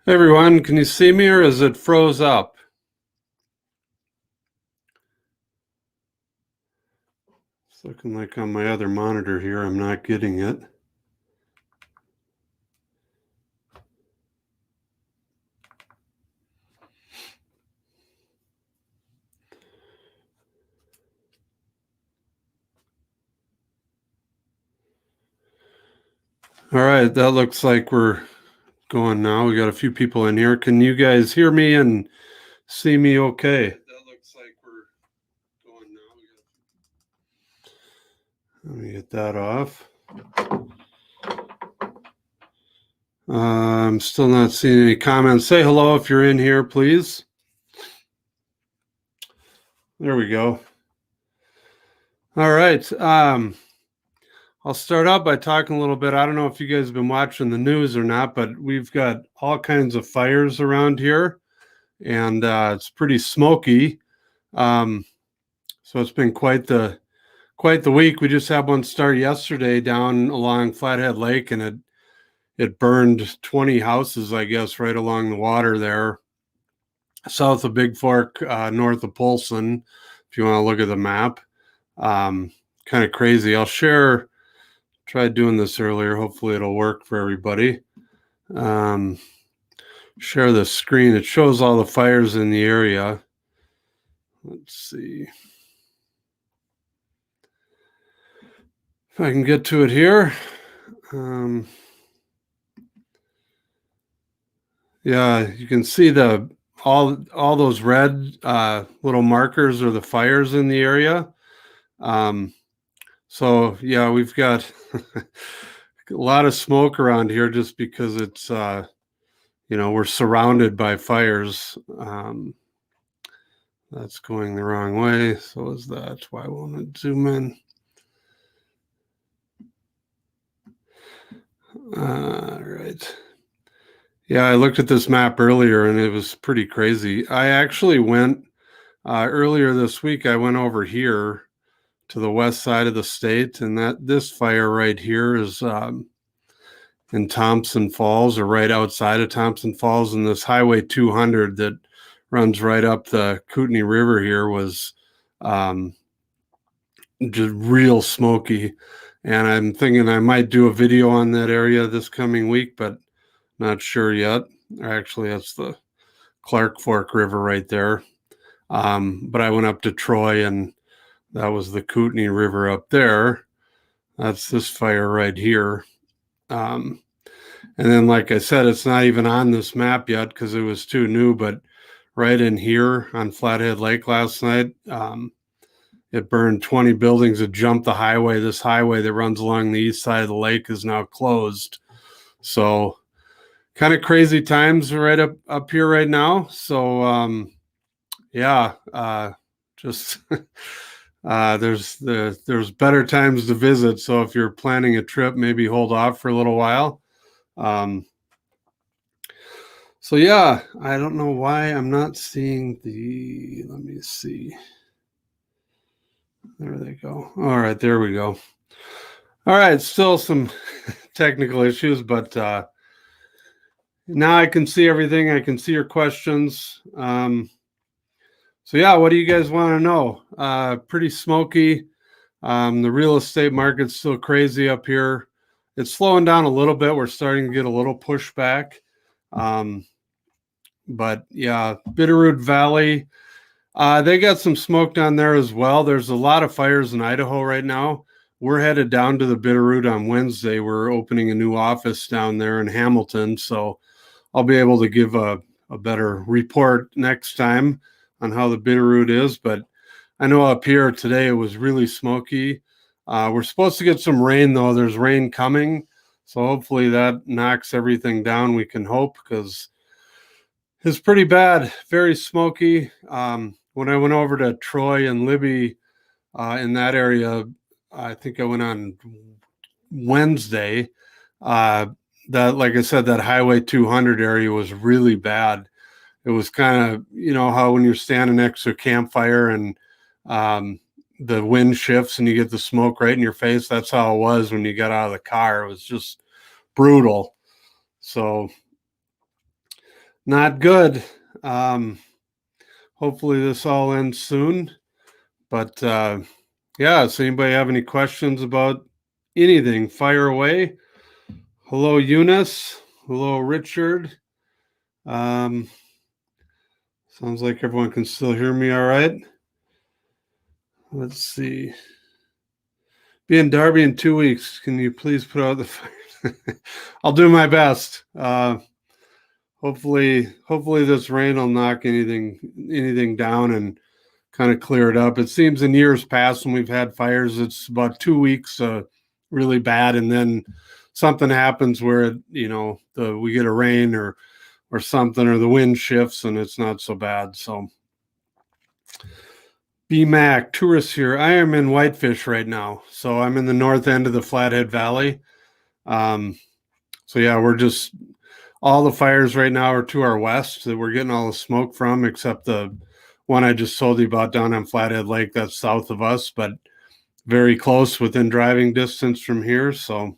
Hey everyone, can you see me or is it froze up? It's looking like on my other monitor here, I'm not getting it. All right, that looks like we're going now. We got a few people in here. Can you guys hear me and see me okay? That looks like we're going now. Let me get that off. I'm still not seeing any comments. Say hello if you're in here, please. There we go. All right. I'll start out by talking a little bit. I don't know if you guys have been watching the news or not, but we've got all kinds of fires around here, and it's pretty smoky. So it's been quite the week. We just had one start yesterday down along Flathead Lake, and it burned 20 houses, I guess, right along the water there, south of Big Fork, north of Polson. If you want to look at the map, kind of crazy. Tried doing this earlier. Hopefully it'll work for everybody. Share the screen. It shows all the fires in the area. Let's see if I can get to it here. Yeah, you can see all those red little markers are the fires in the area. So yeah, we've got a lot of smoke around here just because it's we're surrounded by fires. That's going the wrong way. So is that. Why won't it zoom in? All right. Yeah, I looked at this map earlier and it was pretty crazy. I actually went earlier this week. I went over here to the west side of the state, and this fire right here is in Thompson Falls, or right outside of Thompson Falls, and this Highway 200 that runs right up the Kootenai River here was just real smoky. And I'm thinking I might do a video on that area this coming week, but not sure yet. Actually, that's the Clark Fork River right there. But I went up to Troy, and that was the Kootenai River up there. That's this fire right here. And then, like I said, it's not even on this map yet because it was too new, but right in here on Flathead Lake last night, it burned 20 buildings. It jumped the highway. This highway that runs along the east side of the lake is now closed. So kind of crazy times right up here right now. So yeah, just there's better times to visit. So if you're planning a trip, maybe hold off for a little while. So yeah, I don't know why I'm not seeing let me see. There they go. All right, there we go. All right, still some technical issues, but now I can see everything. I can see your questions. So yeah, what do you guys want to know? Pretty smoky. The real estate market's still crazy up here. It's slowing down a little bit. We're starting to get a little pushback. But yeah, Bitterroot Valley, they got some smoke down there as well. There's a lot of fires in Idaho right now. We're headed down to the Bitterroot on Wednesday. We're opening a new office down there in Hamilton. So I'll be able to give a better report next time on how the Bitterroot is. But I know up here today it was really smoky. We're supposed to get some rain, though. There's rain coming. So hopefully that knocks everything down. We can hope, because it's pretty bad, very smoky. When I went over to Troy and Libby in that area, I think I went on Wednesday. That, like I said, that Highway 200 area was really bad. It was kind of, how when you're standing next to a campfire and the wind shifts and you get the smoke right in your face. That's how it was when you got out of the car. It was just brutal. So not good. Hopefully this all ends soon. But yeah, so anybody have any questions about anything, fire away. Hello, Eunice. Hello, Richard. Sounds like everyone can still hear me all right. Let's see. Be in Darby in 2 weeks. Can you please put out the fire? I'll do my best. Hopefully this rain will knock anything down and kind of clear it up. It seems in years past when we've had fires, it's about 2 weeks really bad, and then something happens where we get a rain or something, or the wind shifts and it's not so bad. So BMAC tourists here. I am in Whitefish right now, so I'm in the north end of the Flathead Valley. So yeah, we're just, all the fires right now are to our west that we're getting all the smoke from, except the one I just told you about down on Flathead Lake. That's south of us, but very close within driving distance from here. So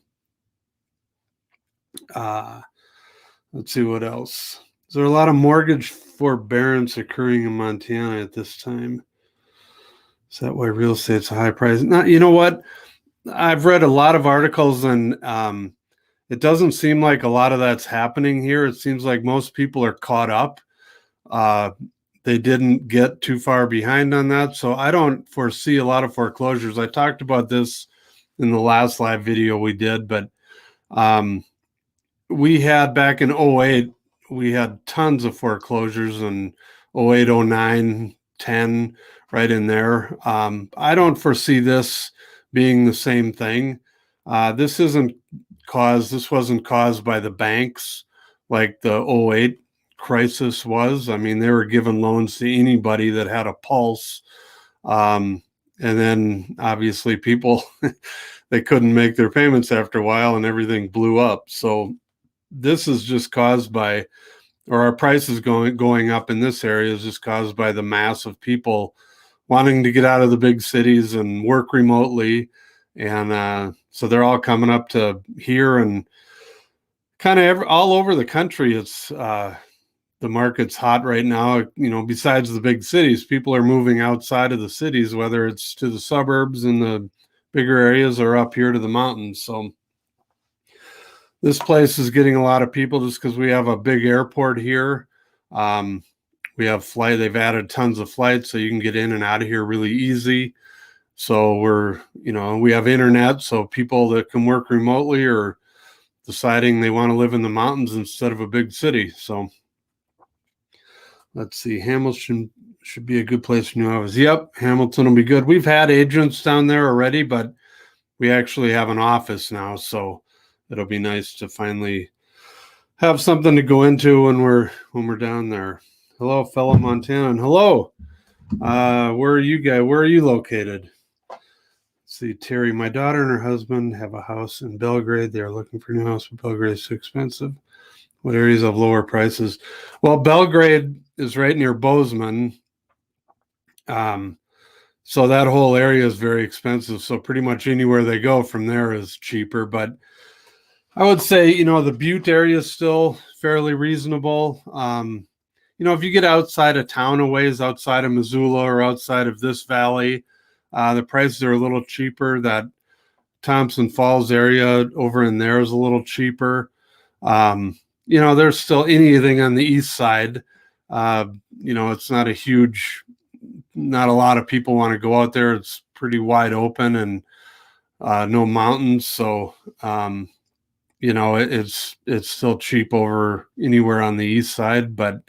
let's see what else. Is there a lot of mortgage forbearance occurring in Montana at this time? Is that why real estate's a high price? Not, you know what? I've read a lot of articles, and it doesn't seem like a lot of that's happening here. It seems like most people are caught up. They didn't get too far behind on that. So I don't foresee a lot of foreclosures. I talked about this in the last live video we did, but we had back in 08, we had tons of foreclosures in 08, 09, 10, right in there. I don't foresee this being the same thing. This wasn't caused by the banks like the 08 crisis was. I mean, they were giving loans to anybody that had a pulse. And then obviously people, they couldn't make their payments after a while and everything blew up. So this is just caused by, or our prices going up in this area is just caused by the mass of people wanting to get out of the big cities and work remotely. And so they're all coming up to here, and kind of all over the country. It's the market's hot right now. Besides the big cities, people are moving outside of the cities, whether it's to the suburbs and the bigger areas or up here to the mountains. So this place is getting a lot of people just because we have a big airport here. We have they've added tons of flights, so you can get in and out of here really easy. So we have internet, so people that can work remotely are deciding they want to live in the mountains instead of a big city. So let's see, Hamilton should be a good place for new office. Yep, Hamilton will be good. We've had agents down there already, but we actually have an office now, so it'll be nice to finally have something to go into when we're down there. Hello, fellow Montanan. Hello. Where are you guys? Where are you located? Let's see, Terry. My daughter and her husband have a house in Belgrade. They are looking for a new house, but Belgrade is too expensive. What areas have lower prices? Well, Belgrade is right near Bozeman. So that whole area is very expensive. So pretty much anywhere they go from there is cheaper. But I would say, the Butte area is still fairly reasonable. If you get outside of town a ways, outside of Missoula or outside of this valley, the prices are a little cheaper. That Thompson Falls area over in there is a little cheaper. There's still anything on the east side. It's not not a lot of people want to go out there. It's pretty wide open and no mountains. So, it's still cheap over anywhere on the east side, but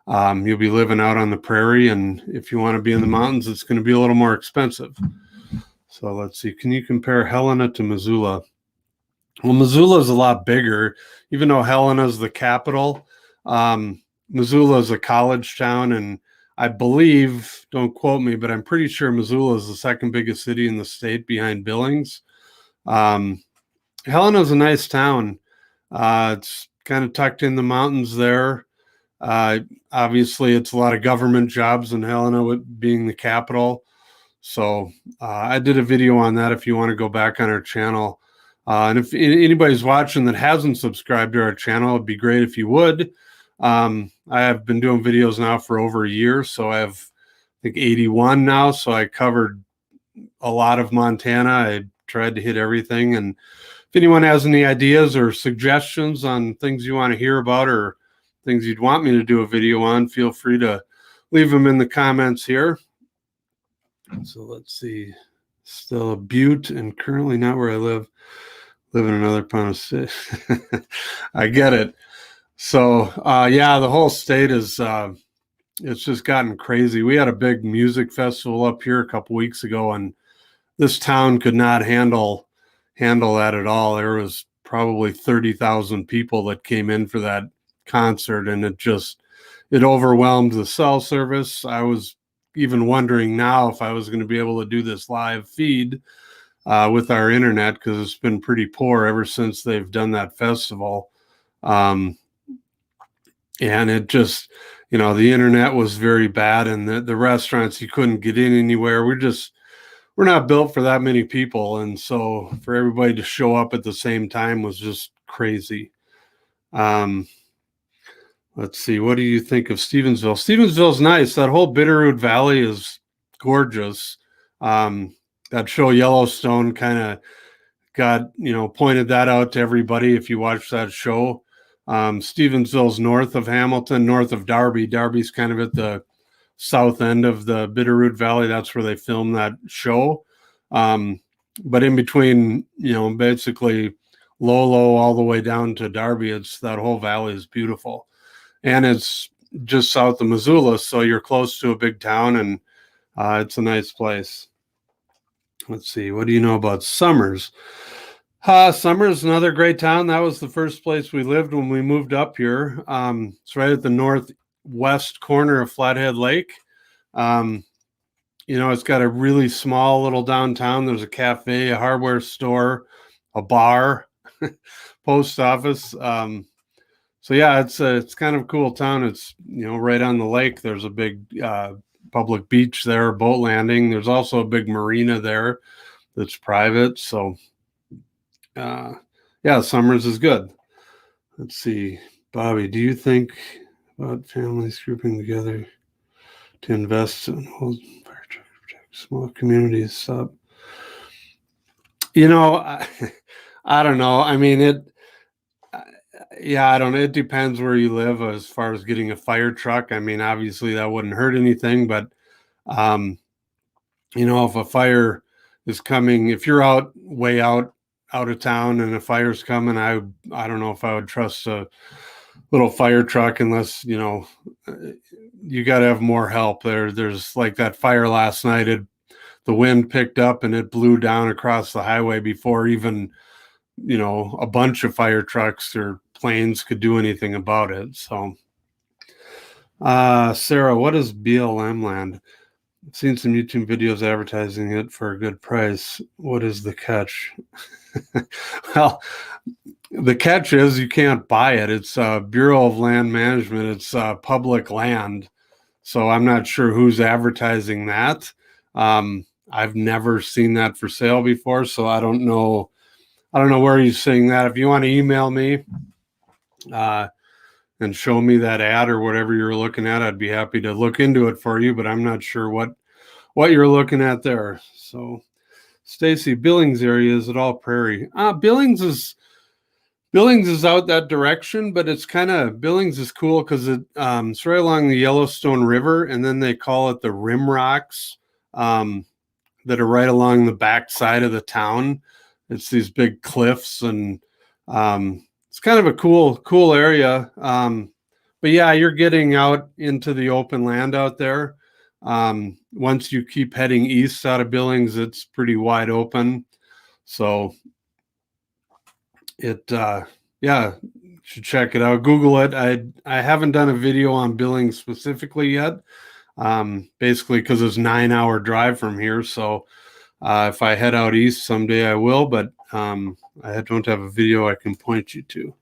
you'll be living out on the prairie. And if you want to be in the mountains, it's going to be a little more expensive. So let's see. Can you compare Helena to Missoula? Well, Missoula is a lot bigger, even though Helena is the capital. Missoula is a college town, and I believe, don't quote me, but I'm pretty sure Missoula is the second biggest city in the state behind Billings. Helena is a nice town. It's kind of tucked in the mountains there. Uh, Obviously, it's a lot of government jobs in Helena, with being the capital. So I did a video on that if you want to go back on our channel. And if anybody's watching that hasn't subscribed to our channel, it'd be great if you would. I have been doing videos now for over a year, so I have, I think, 81 now. So I covered a lot of Montana. I tried to hit everything. And if anyone has any ideas or suggestions on things you want to hear about or things you'd want me to do a video on, feel free to leave them in the comments here. So let's see. Still a Butte and currently not where I live. Live in another part of state. I get it. So yeah, the whole state is it's just gotten crazy. We had a big music festival up here a couple weeks ago, and this town could not handle that at all. There was probably 30,000 people that came in for that concert, and it overwhelmed the cell service. I was even wondering now if I was going to be able to do this live feed with our internet, because it's been pretty poor ever since they've done that festival. And it just, the internet was very bad, and the restaurants, you couldn't get in anywhere. We're not built for that many people. And so for everybody to show up at the same time was just crazy. Let's see. What do you think of Stevensville? Stevensville's nice. That whole Bitterroot Valley is gorgeous. That show Yellowstone kind of got, pointed that out to everybody if you watch that show. Stevensville's north of Hamilton, north of Darby. Darby's kind of at the south end of the Bitterroot Valley. That's where they filmed that show. But in between, basically Lolo all the way down to Darby, that whole valley is beautiful. And it's just south of Missoula, so you're close to a big town, and it's a nice place. Let's see. What do you know about Summers? Summers, another great town. That was the first place we lived when we moved up here. It's right at the northwest corner of Flathead Lake. It's got a really small little downtown. There's a cafe, a hardware store, a bar, post office. So yeah, it's kind of a cool town. It's, right on the lake. There's a big public beach there, boat landing. There's also a big marina there that's private. So yeah, Summers is good. Let's see. Bobby, do you think about families grouping together to invest in fire truck protect small communities? I don't know. I mean, I don't know. It depends where you live as far as getting a fire truck. I mean, obviously that wouldn't hurt anything, but if a fire is coming, if you're way out of town and a fire's coming, I don't know if I would trust a little fire truck unless, you got to have more help. There's like that fire last night. The wind picked up and it blew down across the highway before even, a bunch of fire trucks or planes could do anything about it. So, Sarah, what is BLM land? I've seen some YouTube videos advertising it for a good price. What is the catch? Well, the catch is you can't buy it. It's Bureau of Land Management. It's public land. So I'm not sure who's advertising that. I've never seen that for sale before, so I don't know where you're seeing that. If you want to email me and show me that ad or whatever you're looking at, I'd be happy to look into it for you, but I'm not sure what you're looking at there. So Stacy, Billings area, is it all prairie? Billings is out that direction, but Billings is cool because it's right along the Yellowstone River, and then they call it the Rim Rocks that are right along the back side of the town. It's these big cliffs, and it's kind of a cool area. But yeah, you're getting out into the open land out there. Once you keep heading east out of Billings, it's pretty wide open. So it, yeah, should check it out. Google it. I haven't done a video on Billings specifically yet, basically because it's 9-hour drive from here. So if I head out east someday, I will, but I don't have a video I can point you to.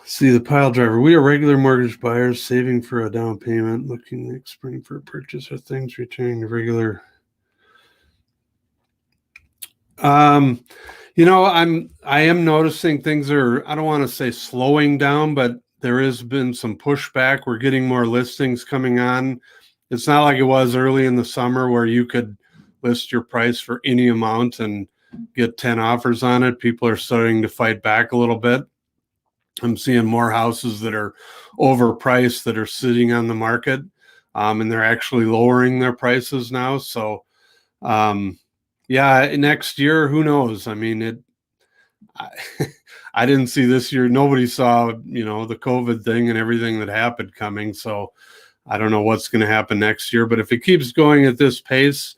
See the pile driver. We are regular mortgage buyers saving for a down payment, looking next spring for a purchase or things returning to regular. I am noticing things are, I don't want to say slowing down, but there has been some pushback. We're getting more listings coming on. It's not like it was early in the summer where you could list your price for any amount and get 10 offers on it. People are starting to fight back a little bit. I'm seeing more houses that are overpriced that are sitting on the market, and they're actually lowering their prices now. So, yeah, next year, who knows? I mean, I didn't see this year. Nobody saw, the COVID thing and everything that happened coming. So I don't know what's going to happen next year. But if it keeps going at this pace,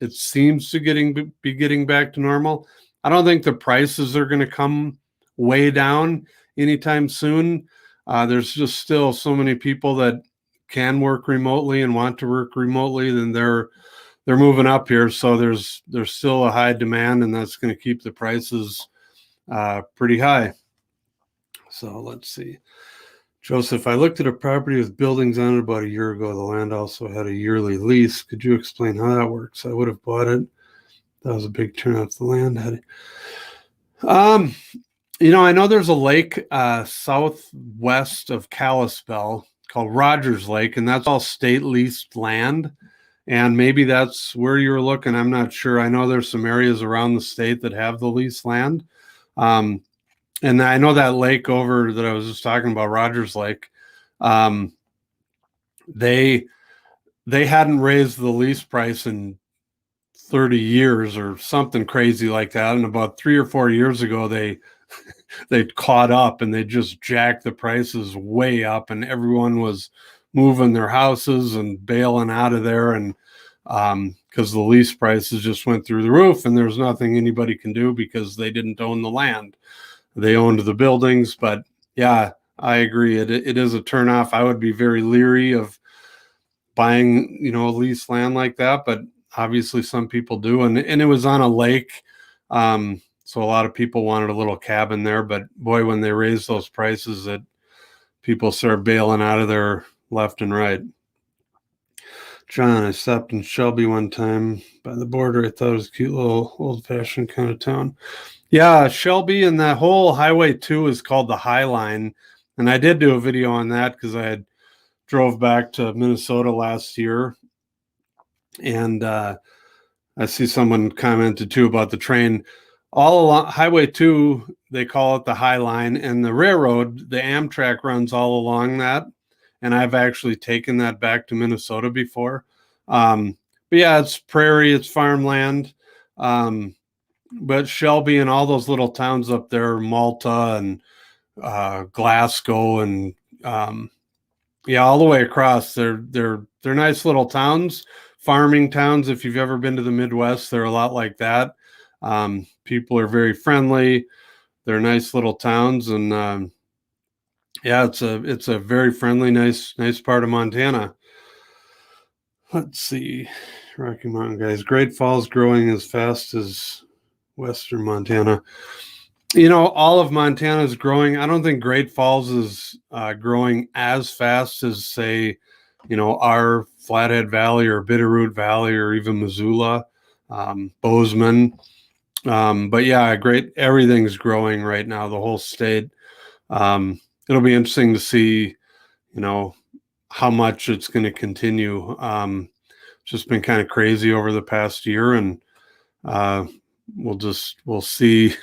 it seems to be getting back to normal. I don't think the prices are going to come way down anytime soon. There's just still so many people that can work remotely and want to work remotely, then they're moving up here. So there's still a high demand, and that's going to keep the prices pretty high. So let's see. Joseph, I looked at a property with buildings on it about a year ago. The land also had a yearly lease. Could you explain how that works? I would have bought it. That was a big turnout. The land had it. I know there's a lake southwest of Kalispell called Rogers Lake, and that's all state leased land. And maybe that's where you were looking. I'm not sure. I know there's some areas around the state that have the leased land. And I know that lake over that I was just talking about, Rogers Lake, they hadn't raised the lease price in 30 years or something crazy like that. And about 3 or 4 years ago, they caught up and they just jacked the prices way up, and everyone was moving their houses and bailing out of there. And because the lease prices just went through the roof, and there's nothing anybody can do because they didn't own the land. They owned the buildings. But yeah, I agree. It is a turnoff. I would be very leery of buying, leased land like that, but obviously some people do. And it was on a lake. So a lot of people wanted a little cabin there, but boy, when they raised those prices, that people started bailing out of there left and right. John, I stopped in Shelby one time by the border. I thought it was a cute little old-fashioned kind of town. Yeah, Shelby, and that whole Highway 2 is called the High Line. And I did do a video on that because I had drove back to Minnesota last year. And I see someone commented too about the train. All along Highway 2, they call it the High Line, and the railroad, the Amtrak, runs all along that. And I've actually taken that back to Minnesota before. But yeah, it's prairie, it's farmland. But Shelby and all those little towns up there, Malta and Glasgow, and yeah, all the way across, they're nice little towns, farming towns. If you've ever been to the Midwest, they're a lot like that. People are very friendly. They're nice little towns, and yeah, it's a very friendly, nice part of Montana. Let's see, Rocky Mountain guys. Great Falls growing as fast as Western Montana. All of Montana is growing. I don't think Great Falls is growing as fast as, say, our Flathead Valley or Bitterroot Valley or even Missoula, Bozeman. But yeah, everything's growing right now, the whole state. It'll be interesting to see, how much it's going to continue. It's just been kind of crazy over the past year, and we'll see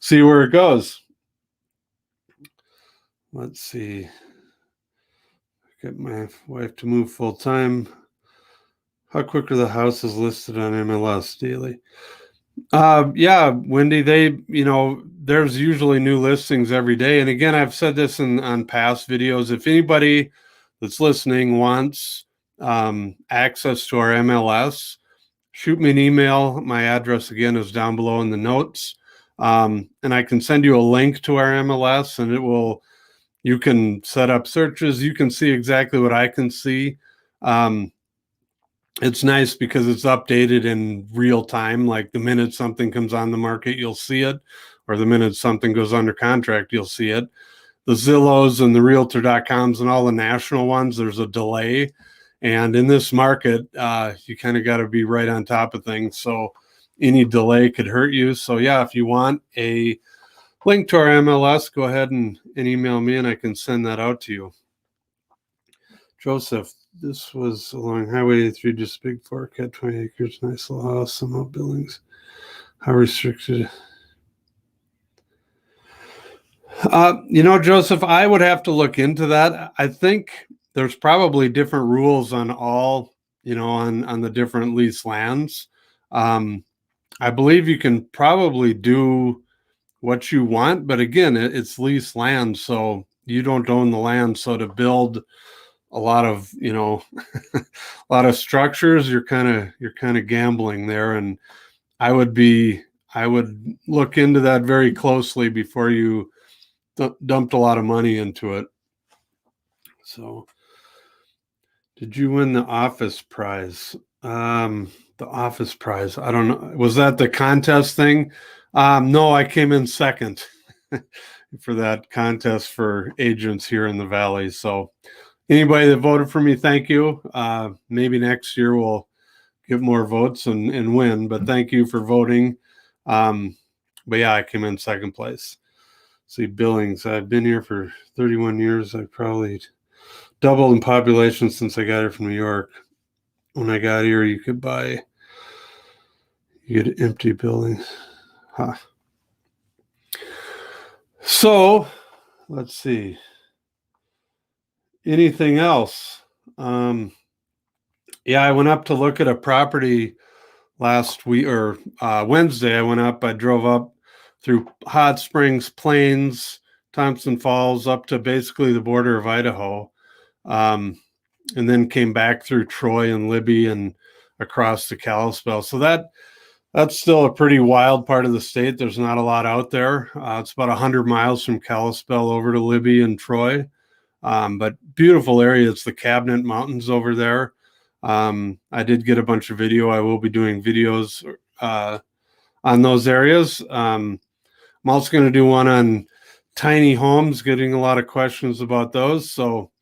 see where it goes. Let's see. Get my wife to move full time. How quick are the houses listed on MLS daily? Yeah, Wendy, there's usually new listings every day. And again, I've said this on past videos. If anybody that's listening wants access to our MLS, shoot me an email. My address again is down below in the notes. And I can send you a link to our MLS, and you can set up searches. You can see exactly what I can see. It's nice because it's updated in real time. Like the minute something comes on the market, you'll see it, or the minute something goes under contract, you'll see it. The Zillows and the Realtor.coms and all the national ones, there's a delay. And in this market, you kind of got to be right on top of things. So any delay could hurt you. So yeah, if you want a link to our MLS, go ahead and email me and I can send that out to you. Joseph, this was along Highway 83, just Big Fork, had 20 acres, nice little house, some outbuildings. How restricted? Joseph, I would have to look into that. I think there's probably different rules on all, on the different lease lands. I believe you can probably do what you want, but again, it's lease land, so you don't own the land. So to build a lot of, a lot of structures, you're kind of gambling there. And I would look into that very closely before you dumped a lot of money into it. So did you win the office prize? The office prize, I don't know. Was that the contest thing? No, I came in second for that contest for agents here in the Valley. So anybody that voted for me, thank you. Maybe next year we'll get more votes and win, but thank you for voting. But yeah, I came in second place. See, Billings, I've been here for 31 years. I probably doubled in population since I got here from New York. When I got here, you get empty buildings. Huh. So let's see. Anything else? Yeah, I went up to look at a property last week or Wednesday. I drove up through Hot Springs, Plains, Thompson Falls, up to basically the border of Idaho, and then came back through Troy and Libby and across to Kalispell. So that's still a pretty wild part of the state. There's not a lot out there. It's about 100 miles from Kalispell over to Libby and Troy, but beautiful area. It's the Cabinet Mountains over there. I did get a bunch of video. I will be doing videos on those areas. I'm also going to do one on tiny homes, getting a lot of questions about those. So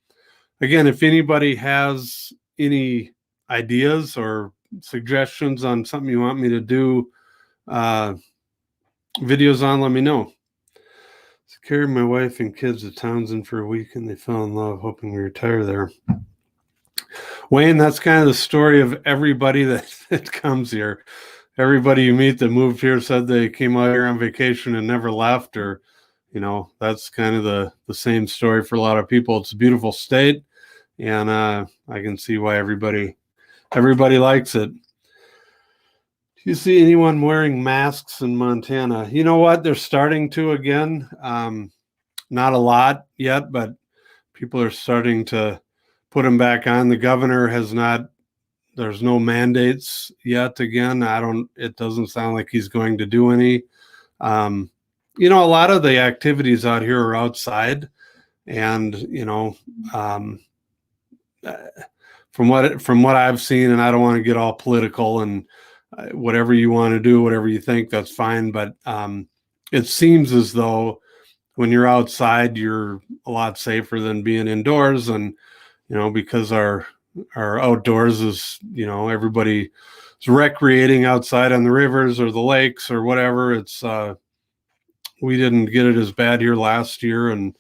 again, if anybody has any ideas or suggestions on something you want me to do videos on, let me know. So carried my wife and kids to Townsend for a week and they fell in love, hoping to retire there. Wayne, that's kind of the story of everybody that comes here. Everybody you meet that moved here said they came out here on vacation and never left, or, that's kind of the same story for a lot of people. It's a beautiful state, and I can see why everybody likes it. Do you see anyone wearing masks in Montana? You know what? They're starting to again. Not a lot yet, but people are starting to put them back on. The governor has not, there's no mandates yet again. It doesn't sound like he's going to do any. A lot of the activities out here are outside, and, from what I've seen, and I don't want to get all political, and whatever you want to do, whatever you think, that's fine. But it seems as though when you're outside, you're a lot safer than being indoors. And, because our outdoors is, everybody is recreating outside on the rivers or the lakes or whatever. It's, we didn't get it as bad here last year. And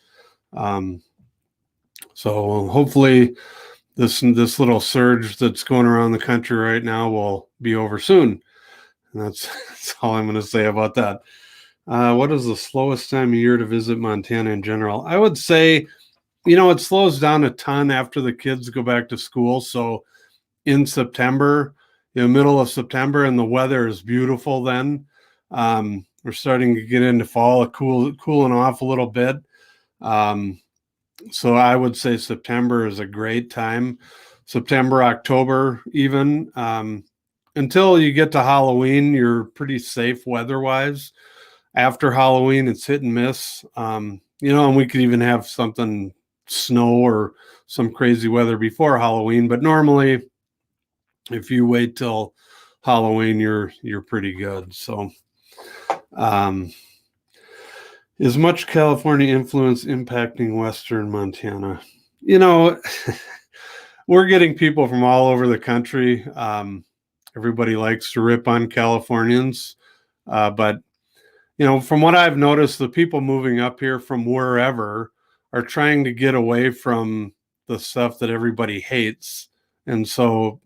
so hopefully this little surge that's going around the country right now will be over soon. And that's all I'm going to say about that. What is the slowest time of year to visit Montana in general? I would say, it slows down a ton after the kids go back to school. So in September, middle of September, and the weather is beautiful then. We're starting to get into fall, cooling off a little bit. So I would say September is a great time. September, October, even. Until you get to Halloween, you're pretty safe weather-wise. After Halloween, it's hit and miss. And we could even have something snow or some crazy weather before Halloween. But normally, if you wait till Halloween, you're pretty good. So, is much California influence impacting Western Montana? We're getting people from all over the country. Everybody likes to rip on Californians, but from what I've noticed, the people moving up here from wherever are trying to get away from the stuff that everybody hates, and so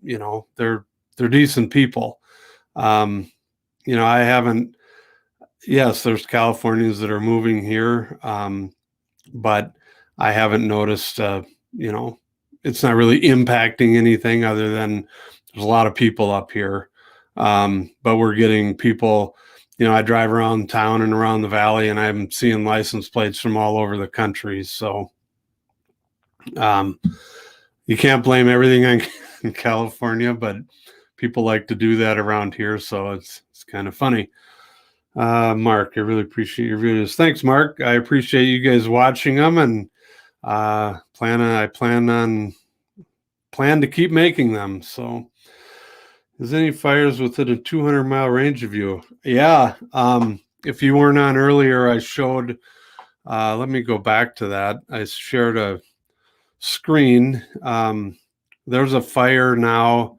they're decent people. I haven't. Yes, there's Californians that are moving here, but I haven't noticed. It's not really impacting anything other than there's a lot of people up here, but we're getting people. I drive around town and around the valley, and I'm seeing license plates from all over the country. So you can't blame everything on California, but people like to do that around here. So it's kind of funny. Mark, I really appreciate your videos. Thanks, Mark. I appreciate you guys watching them, and I plan to keep making them. So, is any fires within a 200-mile range of you? Yeah. If you weren't on earlier, I showed. Let me go back to that. I shared a screen. There's a fire now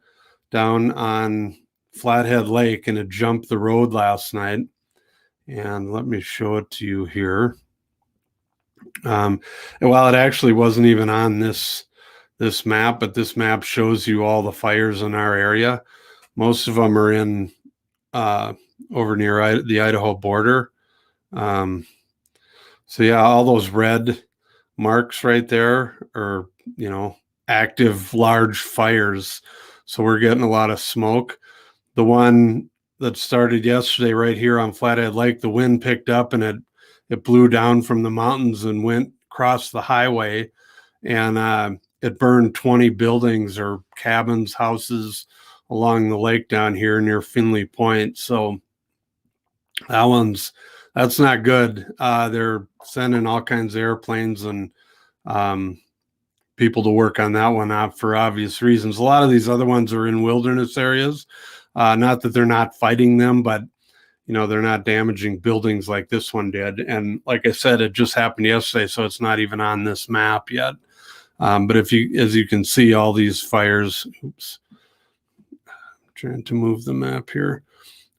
down on Flathead Lake, and it jumped the road last night. And let me show it to you here. And while it actually wasn't even on this map, but this map shows you all the fires in our area. Most of them are in over near the Idaho border. So yeah, all those red marks right there are, active large fires. So we're getting a lot of smoke. The one that started yesterday right here on Flathead Lake, the wind picked up and it blew down from the mountains and went across the highway, and it burned 20 buildings or cabins, houses along the lake down here near Finley Point. So that's not good. They're sending all kinds of airplanes and people to work on that one out for obvious reasons. A lot of these other ones are in wilderness areas. Not that they're not fighting them, but they're not damaging buildings like this one did. And like I said, it just happened yesterday, so it's not even on this map yet. But as you can see, all these fires, oops, I'm trying to move the map here.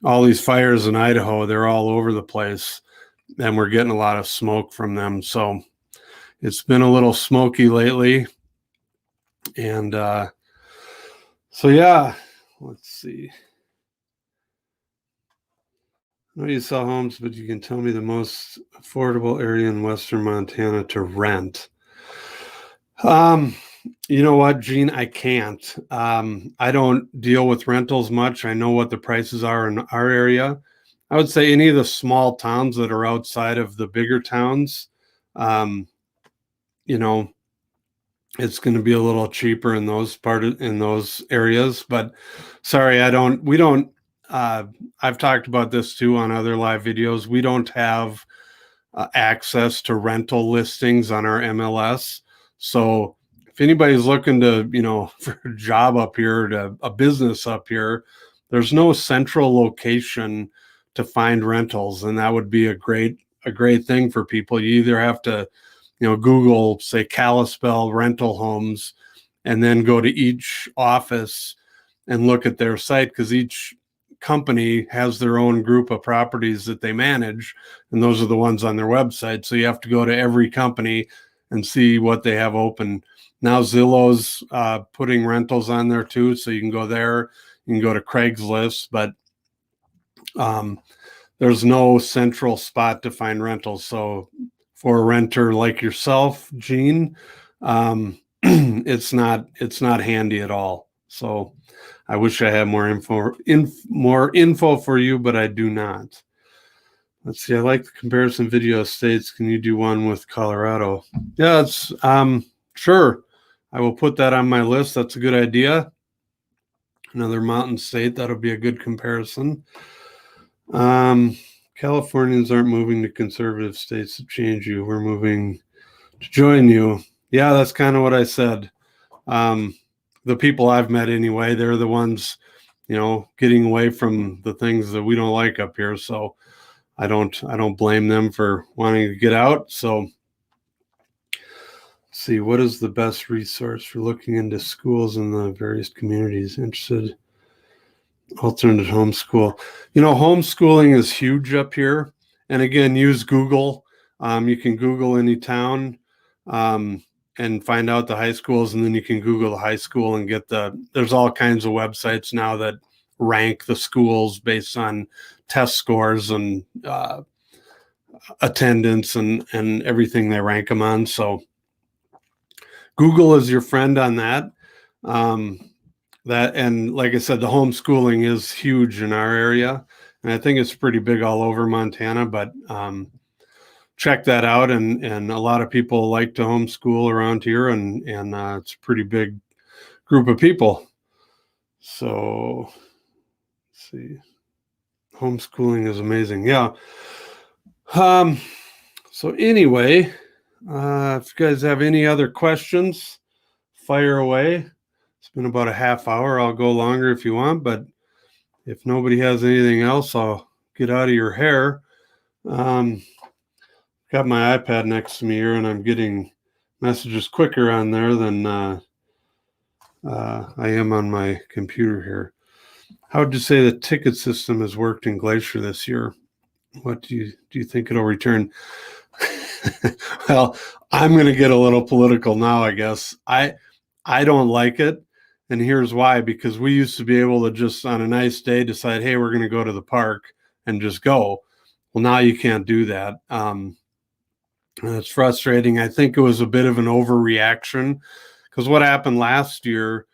All these fires in Idaho, they're all over the place, and we're getting a lot of smoke from them. So it's been a little smoky lately. And so, yeah, let's see. I know you sell homes, but you can tell me the most affordable area in Western Montana to rent. You know what, Gene? I can't. I don't deal with rentals much. I know what the prices are in our area. I would say any of the small towns that are outside of the bigger towns, it's going to be a little cheaper in those areas. But sorry, we don't. I've talked about this too on other live videos. We don't have access to rental listings on our MLS. So if anybody's looking to, for a job up here, to a business up here, there's no central location to find rentals, and that would be a great thing for people. You either have to, Google, say, Kalispell rental homes, and then go to each office and look at their site, because each company has their own group of properties that they manage, and those are the ones on their website. So you have to go to every company and see what they have open. Now Zillow's putting rentals on there too, so you can go there. You can go to Craigslist, but there's no central spot to find rentals. So for a renter like yourself, Gene, it's not handy at all. So I wish I had more info for you, but I do not. Let's see. I like the comparison video of states. Can you do one with Colorado? Yeah, it's sure. I will put that on my list. That's a good idea. Another mountain state. That'll be a good comparison. Californians aren't moving to conservative states to change you. We're moving to join you. Yeah, that's kind of what I said. The people I've met anyway, they're the ones, getting away from the things that we don't like up here. So I don't blame them for wanting to get out. So let's see, what is the best resource for looking into schools in the various communities? Interested alternative homeschool. Homeschooling is huge up here. And again, use Google. You can Google any town and find out the high schools, and then you can Google the high school and there's all kinds of websites now that rank the schools based on test scores and attendance and everything they rank them on. So Google is your friend on that. And like I said, the homeschooling is huge in our area, and I think it's pretty big all over Montana, but check that out. And a lot of people like to homeschool around here, and it's a pretty big group of people. So let's see, homeschooling is amazing. Yeah. So anyway, if you guys have any other questions, fire away. It's been about a half hour. I'll go longer if you want, but if nobody has anything else, I'll get out of your hair. Got my iPad next to me here, and I'm getting messages quicker on there than I am on my computer here. How would you say the ticket system has worked in Glacier this year? What do you think it'll return? Well, I'm going to get a little political now, I guess. I don't like it. And here's why, because we used to be able to just on a nice day decide, hey, we're going to go to the park and just go. Well, now you can't do that. And it's frustrating. I think it was a bit of an overreaction, because what happened last year,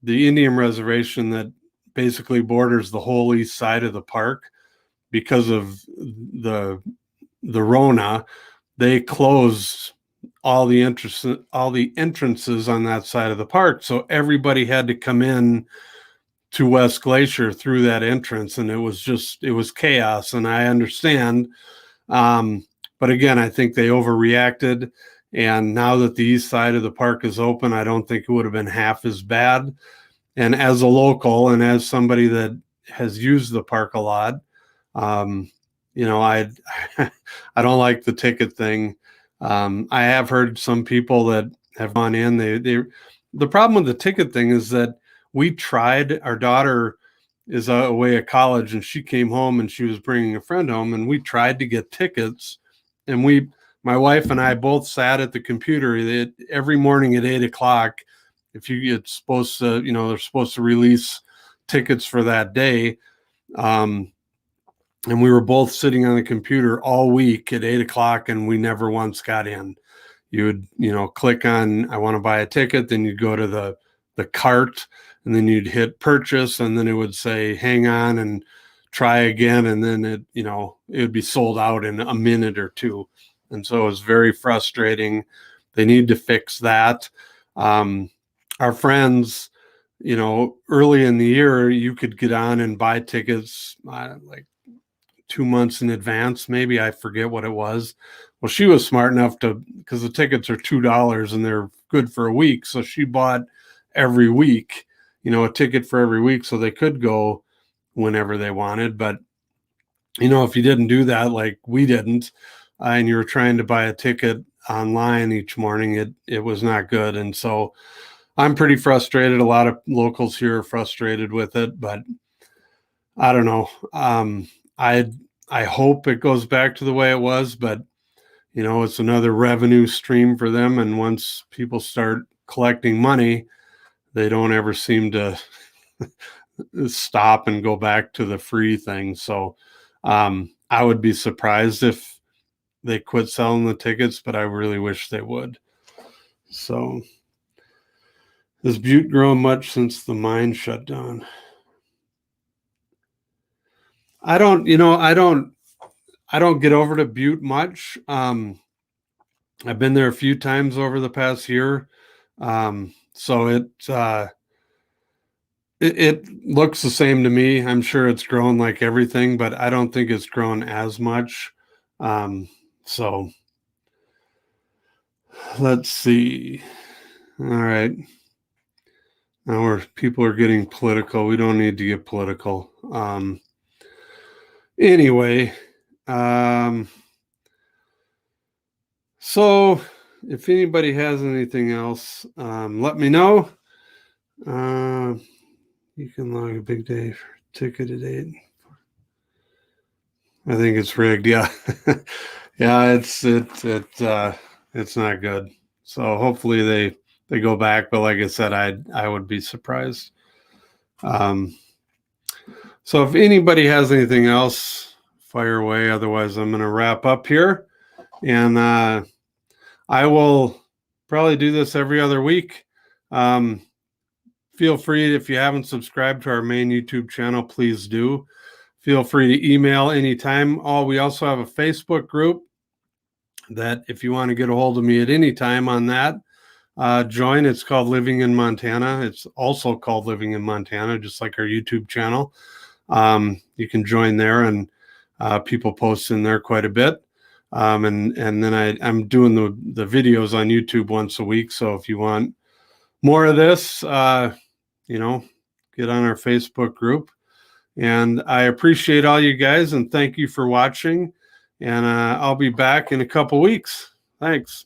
the Indian reservation that basically borders the whole east side of the park, because of the Rona, they closed all the entrances on that side of the park. So everybody had to come in to West Glacier through that entrance. And it was chaos. And I understand. But again, I think they overreacted. And now that the east side of the park is open, I don't think it would have been half as bad. And as a local and as somebody that has used the park a lot, I I don't like the ticket thing. I have heard some people that have gone in. The problem with the ticket thing is that we tried. Our daughter is away at college, and she came home, and she was bringing a friend home, and we tried to get tickets. And my wife and I both sat at the computer every morning at 8:00. If it's supposed to, they're supposed to release tickets for that day. And we were both sitting on the computer all week at 8:00, and we never once got in. You would, click on, I want to buy a ticket. Then you'd go to the cart, and then you'd hit purchase, and then it would say, hang on and try again. And then it would be sold out in a minute or two. And so it was very frustrating. They need to fix that. Our friends, early in the year, you could get on and buy tickets like 2 months in advance, maybe. I forget what it was. Well, she was smart enough because the tickets are $2 and they're good for a week. So she bought every week, a ticket for every week, so they could go whenever they wanted. But, if you didn't do that, like we didn't, and you were trying to buy a ticket online each morning, it was not good. And so I'm pretty frustrated. A lot of locals here are frustrated with it, but I don't know. I hope it goes back to the way it was, but it's another revenue stream for them. And once people start collecting money, they don't ever seem to stop and go back to the free thing. So I would be surprised if they quit selling the tickets, but I really wish they would. So has Butte grown much since the mine shut down? I don't get over to Butte much. I've been there a few times over the past year. So it looks the same to me. I'm sure it's grown like everything, but I don't think it's grown as much. So let's see. All right. Now people are getting political. We don't need to get political. Anyway, so if anybody has anything else, let me know. You can log a big day for ticketed date. I think it's rigged. Yeah. Yeah, it's not good. So hopefully they go back, but like I said, I would be surprised. So if anybody has anything else, fire away. Otherwise, I'm going to wrap up here, and I will probably do this every other week. Feel free, if you haven't subscribed to our main YouTube channel, please do. Feel free to email anytime. We also have a Facebook group that if you want to get a hold of me at any time on that, join. It's called Living in Montana. It's also called Living in Montana, just like our YouTube channel. You can join there, and people post in there quite a bit. And then I'm doing the videos on YouTube once a week. So if you want more of this, get on our Facebook group. And I appreciate all you guys, and thank you for watching. And I'll be back in a couple weeks. Thanks.